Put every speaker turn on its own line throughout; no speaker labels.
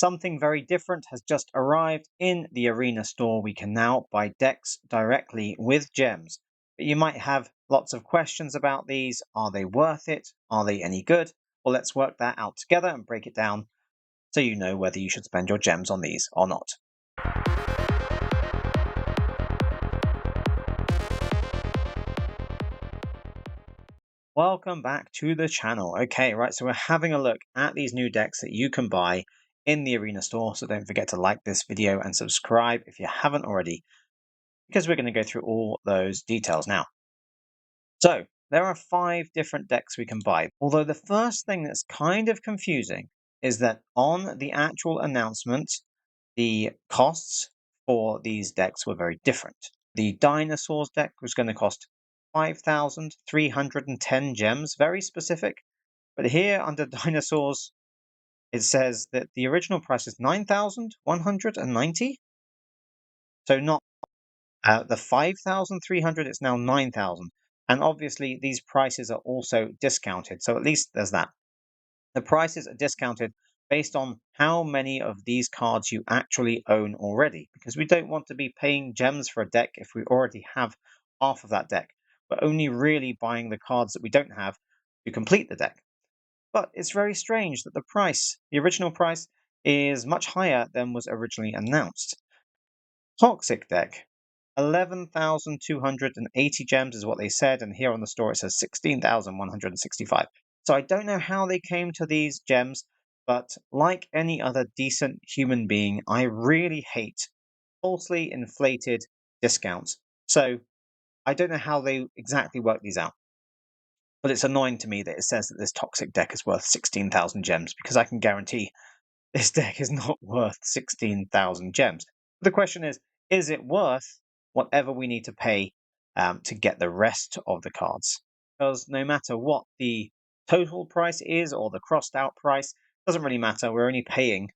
Something very different has just arrived in the Arena store. We can now buy decks directly with gems. But you might have lots of questions about these. Are they worth it? Are they any good? Well, let's work that out together and break it down so you know whether you should spend your gems on these or not. Welcome back to the channel. Okay, right, so we're having a look at these new decks that you can buy in the Arena store. So don't forget to like this video and subscribe if you haven't already, because we're going to go through all those details now. So there are 5 different decks we can buy. Although the first thing that's kind of confusing is that on the actual announcement, the costs for these decks were very different. The Dinosaurs deck was going to cost 5,310 gems, very specific. But here under Dinosaurs, it says that the original price is 9,190. So not the 5,300, it's now 9,000. And obviously these prices are also discounted. So at least there's that. The prices are discounted based on how many of these cards you actually own already, because we don't want to be paying gems for a deck if we already have half of that deck. We're only really buying the cards that we don't have to complete the deck. But it's very strange that the original price, is much higher than was originally announced. Toxic deck, 11,280 gems is what they said, and here on the store it says 16,165. So I don't know how they came to these gems, but like any other decent human being, I really hate falsely inflated discounts. So I don't know how they exactly work these out. But it's annoying to me that it says that this toxic deck is worth 16,000 gems, because I can guarantee this deck is not worth 16,000 gems. The question is it worth whatever we need to pay to get the rest of the cards? Because no matter what the total price is or the crossed out price, doesn't really matter. We're only paying,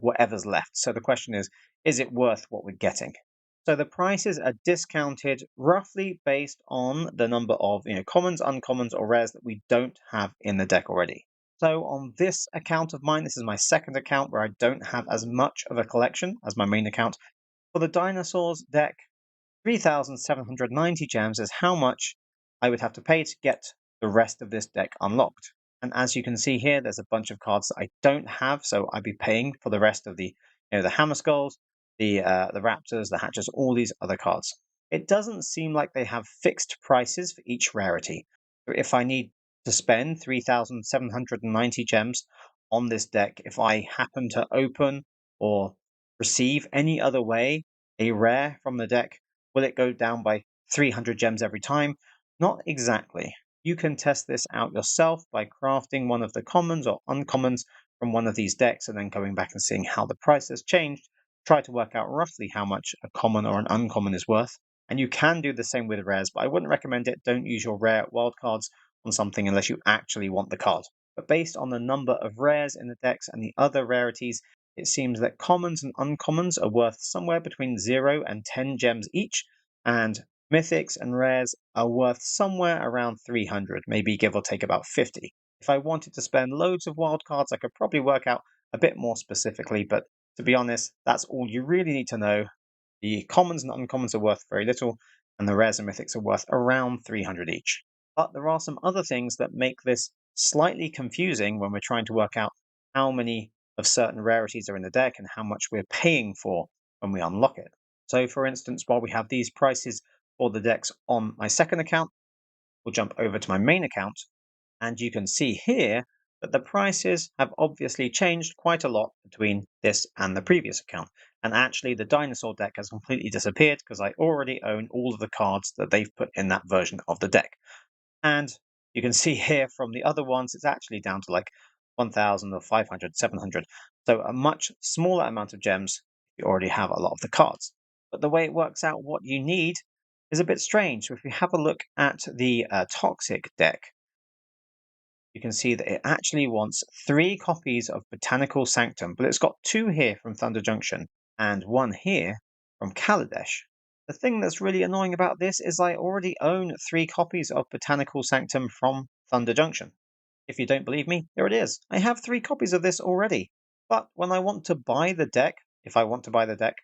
whatever's left. So the question is it worth what we're getting? So the prices are discounted roughly based on the number of commons, uncommons, or rares that we don't have in the deck already. So on this account of mine, this is my second account where I don't have as much of a collection as my main account. For the Dinosaurs deck, 3,790 gems is how much I would have to pay to get the rest of this deck unlocked. And as you can see here, there's a bunch of cards that I don't have, so I'd be paying for the rest of the Hammer Skulls, the Raptors, the Hatchers, all these other cards. It doesn't seem like they have fixed prices for each rarity. So if I need to spend 3,790 gems on this deck, if I happen to open or receive any other way a rare from the deck, will it go down by 300 gems every time? Not exactly. You can test this out yourself by crafting one of the commons or uncommons from one of these decks and then going back and seeing how the price has changed. Try to work out roughly how much a common or an uncommon is worth. And you can do the same with rares, but I wouldn't recommend it. Don't use your rare wildcards on something unless you actually want the card. But based on the number of rares in the decks and the other rarities, it seems that commons and uncommons are worth somewhere between 0 and 10 gems each, and mythics and rares are worth somewhere around 300, maybe give or take about 50. If I wanted to spend loads of wildcards, I could probably work out a bit more specifically, but to be honest, that's all you really need to know. The commons and uncommons are worth very little, and the rares and mythics are worth around 300 each. But there are some other things that make this slightly confusing when we're trying to work out how many of certain rarities are in the deck and how much we're paying for when we unlock it. So for instance, while we have these prices for the decks on my second account, we'll jump over to my main account, and you can see here that the prices have obviously changed quite a lot between this and the previous account. And actually the Dinosaur deck has completely disappeared because I already own all of the cards that they've put in that version of the deck. And you can see here from the other ones, it's actually down to like 1,000 or 500, 700. So a much smaller amount of gems if you already have a lot of the cards. But the way it works out what you need is a bit strange. So if we have a look at the Toxic deck, you can see that it actually wants 3 copies of Botanical Sanctum, but it's got 2 here from Thunder Junction and 1 here from Kaladesh. The thing that's really annoying about this is I already own 3 copies of Botanical Sanctum from Thunder Junction. If you don't believe me, here it is. I have 3 copies of this already. But when I want to buy the deck, if I want to buy the deck,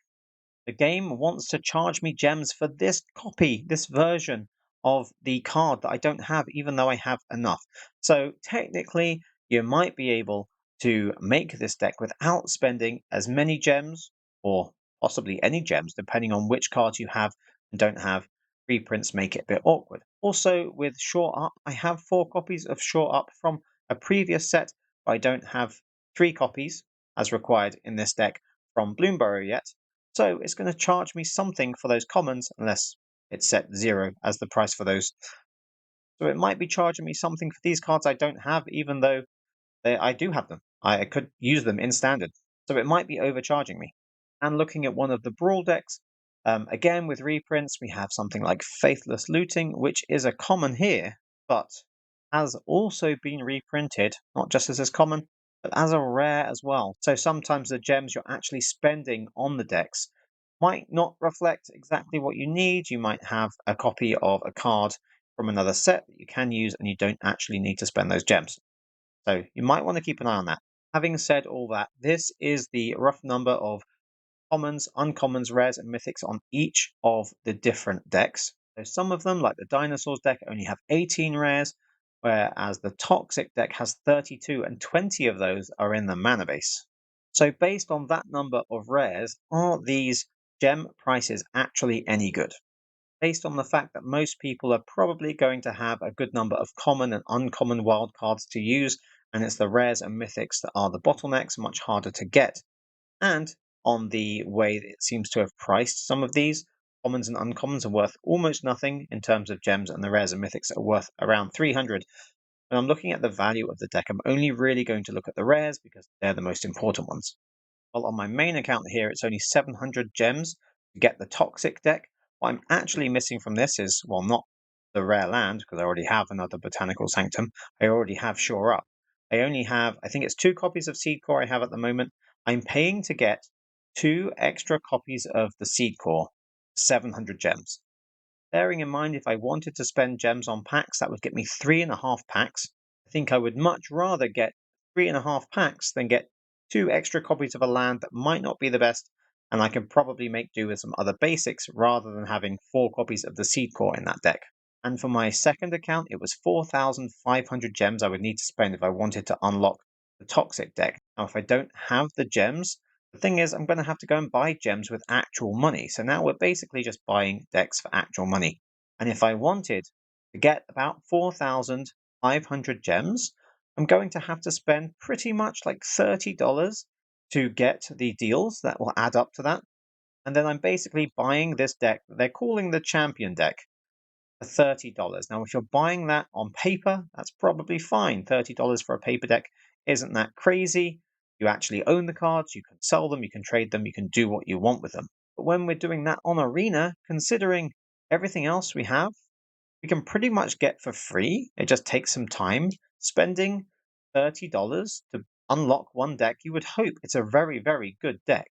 the game wants to charge me gems for this copy, this version of the card that I don't have, even though I have enough. So technically, you might be able to make this deck without spending as many gems, or possibly any gems, depending on which cards you have and don't have. Reprints make it a bit awkward. Also, with Shore Up, I have 4 copies of Shore Up from a previous set, but I don't have 3 copies as required in this deck from Bloomburrow yet. So it's going to charge me something for those commons, unless it's set 0 as the price for those. So it might be charging me something for these cards I don't have, even though I do have them. I could use them in standard. So it might be overcharging me. And looking at one of the Brawl decks, again with reprints, we have something like Faithless Looting, which is a common here, but has also been reprinted, not just as common, but as a rare as well. So sometimes the gems you're actually spending on the decks might not reflect exactly what you need. You might have a copy of a card from another set that you can use and you don't actually need to spend those gems. So you might want to keep an eye on that. Having said all that, this is the rough number of commons, uncommons, rares, and mythics on each of the different decks. So some of them, like the Dinosaurs deck, only have 18 rares, whereas the Toxic deck has 32, and 20 of those are in the mana base. So based on that number of rares, are these gem prices actually any good? Based on the fact that most people are probably going to have a good number of common and uncommon wildcards to use, and it's the rares and mythics that are the bottlenecks, much harder to get. And on the way that it seems to have priced some of these, commons and uncommons are worth almost nothing in terms of gems, and the rares and mythics are worth around 300. When I'm looking at the value of the deck, I'm only really going to look at the rares because they're the most important ones. Well, on my main account here, it's only 700 gems to get the Toxic deck. What I'm actually missing from this is, well, not the rare land, because I already have another Botanical Sanctum. I already have Shore Up. I only have, I think it's 2 copies of Seed Core I have at the moment. I'm paying to get 2 extra copies of the Seed Core, 700 gems. Bearing in mind, if I wanted to spend gems on packs, that would get me 3.5 packs. I think I would much rather get 3.5 packs than get 2 extra copies of a land that might not be the best, and I can probably make do with some other basics rather than having 4 copies of the Seed Core in that deck. And for my second account, it was 4,500 gems I would need to spend if I wanted to unlock the Toxic deck. Now, if I don't have the gems, the thing is, I'm going to have to go and buy gems with actual money. So now we're basically just buying decks for actual money. And if I wanted to get about 4,500 gems, I'm going to have to spend pretty much like $30 to get the deals that will add up to that. And then I'm basically buying this deck that they're calling the Champion deck for $30. Now, if you're buying that on paper, that's probably fine. $30 for a paper deck isn't that crazy. You actually own the cards, you can sell them, you can trade them, you can do what you want with them. But when we're doing that on Arena, considering everything else we have, we can pretty much get for free. It just takes some time. Spending $30 to unlock one deck, you would hope it's a very, very good deck.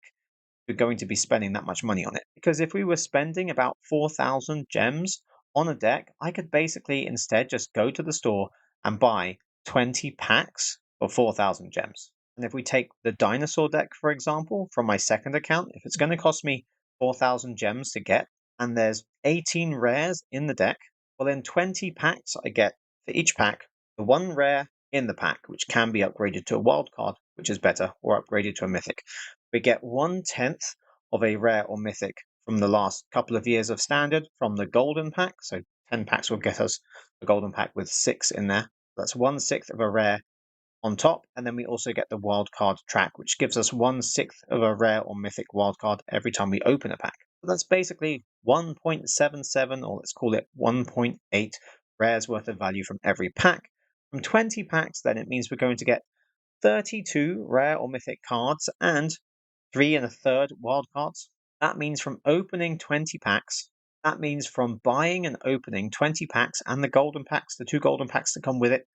You're going to be spending that much money on it. Because if we were spending about 4,000 gems on a deck, I could basically instead just go to the store and buy 20 packs for 4,000 gems. And if we take the Dinosaur deck, for example, from my second account, if it's going to cost me 4,000 gems to get, and there's 18 rares in the deck, well, then 20 packs I get for each pack, the one rare in the pack, which can be upgraded to a wild card, which is better, or upgraded to a mythic. We get 1/10 of a rare or mythic from the last couple of years of standard from the golden pack. So 10 packs will get us a golden pack with 6 in there. That's 1/6 of a rare on top. And then we also get the wildcard track, which gives us 1/6 of a rare or mythic wildcard every time we open a pack. So that's basically 1.77, or let's call it 1.8 rares worth of value from every pack. From 20 packs, then it means we're going to get 32 rare or mythic cards and 3 1/3 wildcards. That means from opening 20 packs, that means from buying and opening 20 packs and the golden packs, the 2 golden packs that come with it,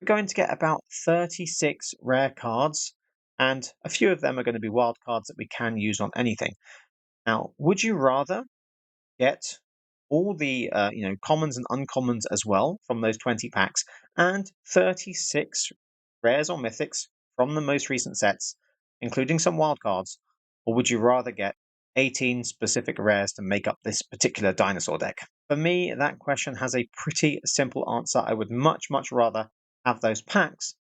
we're going to get about 36 rare cards, and a few of them are going to be wild cards that we can use on anything. Now, would you rather get all the commons and uncommons as well from those 20 packs and 36 rares or mythics from the most recent sets, including some wild cards, or would you rather get 18 specific rares to make up this particular dinosaur deck? For me, that question has a pretty simple answer. I would much rather have those packs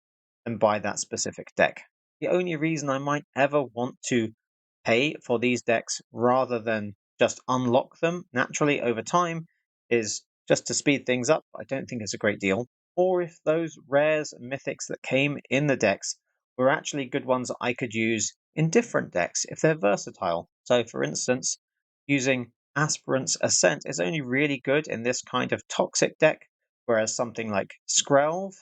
than buy that specific deck. The only reason I might ever want to pay for these decks rather than just unlock them naturally over time is just to speed things up. I don't think it's a great deal. Or if those rares and mythics that came in the decks were actually good ones that I could use in different decks if they're versatile. So, for instance, using Aspirant's Ascent is only really good in this kind of toxic deck, whereas something like Skrelv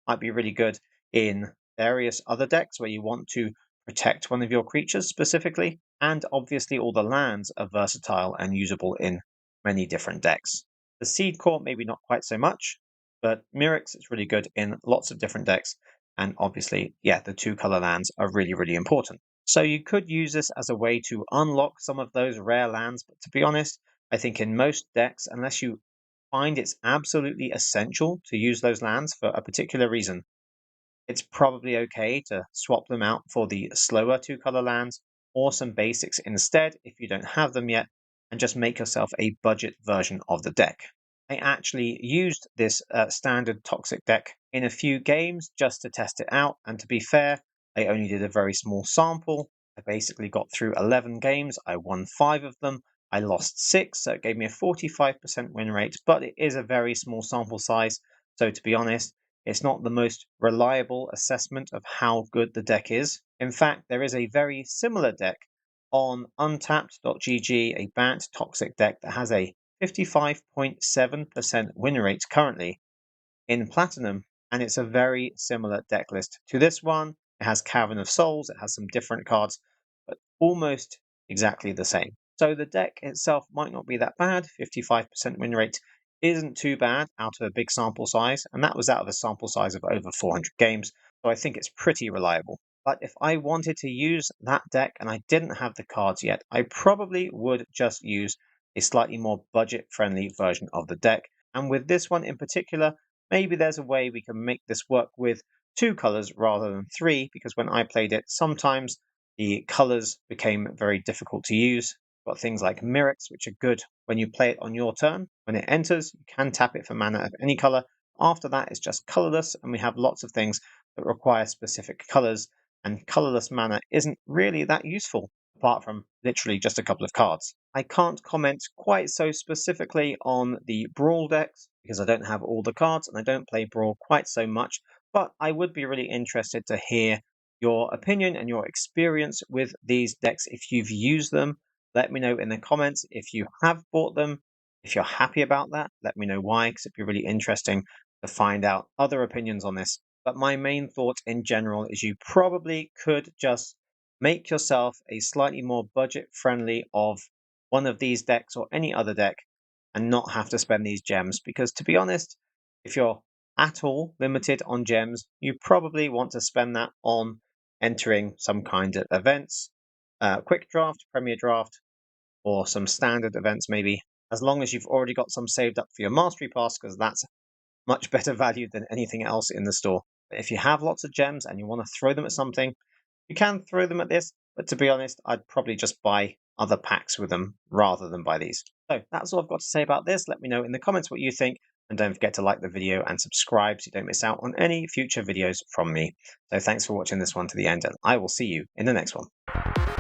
might be really good in various other decks where you want to protect one of your creatures specifically, and obviously all the lands are versatile and usable in many different decks. The Seed Core maybe not quite so much, but Mirrex is really good in lots of different decks, and obviously, yeah, the 2-color lands are really important. So you could use this as a way to unlock some of those rare lands, but to be honest, I think in most decks, unless you find it's absolutely essential to use those lands for a particular reason, it's probably okay to swap them out for the slower 2-color lands or some basics instead if you don't have them yet, and just make yourself a budget version of the deck. I actually used this standard toxic deck in a few games just to test it out, and to be fair, I only did a very small sample. I basically got through 11 games, I won 5 of them, I lost 6, so it gave me a 45% win rate, but it is a very small sample size, so to be honest, it's not the most reliable assessment of how good the deck is. In fact, there is a very similar deck on untapped.gg, a banned toxic deck that has a 55.7% win rate currently in Platinum, and it's a very similar deck list to this one. It has Cavern of Souls, it has some different cards, but almost exactly the same. So the deck itself might not be that bad. 55% win rate isn't too bad out of a big sample size, and that was out of a sample size of over 400 games, so I think it's pretty reliable. But if I wanted to use that deck and I didn't have the cards yet, I probably would just use a slightly more budget-friendly version of the deck. And with this one in particular, maybe there's a way we can make this work with 2 colors rather than 3, because when I played it, sometimes the colors became very difficult to use. Got things like Mirrex, which are good when you play it on your turn. When it enters, you can tap it for mana of any color. After that, it's just colorless, and we have lots of things that require specific colors, and colorless mana isn't really that useful, apart from literally just a couple of cards. I can't comment quite so specifically on the Brawl decks, because I don't have all the cards, and I don't play Brawl quite so much, but I would be really interested to hear your opinion and your experience with these decks if you've used them. Let me know in the comments if you have bought them. If you're happy about that, let me know why, because it'd be really interesting to find out other opinions on this. But my main thought in general is you probably could just make yourself a slightly more budget-friendly of one of these decks or any other deck and not have to spend these gems. Because to be honest, if you're at all limited on gems, you probably want to spend that on entering some kind of events, quick draft, premier draft, or some standard events maybe, as long as you've already got some saved up for your Mastery Pass, because that's much better value than anything else in the store. But if you have lots of gems and you want to throw them at something, you can throw them at this, but to be honest, I'd probably just buy other packs with them rather than buy these. So that's all I've got to say about this. Let me know in the comments what you think, and don't forget to like the video and subscribe so you don't miss out on any future videos from me. So thanks for watching this one to the end, and I will see you in the next one.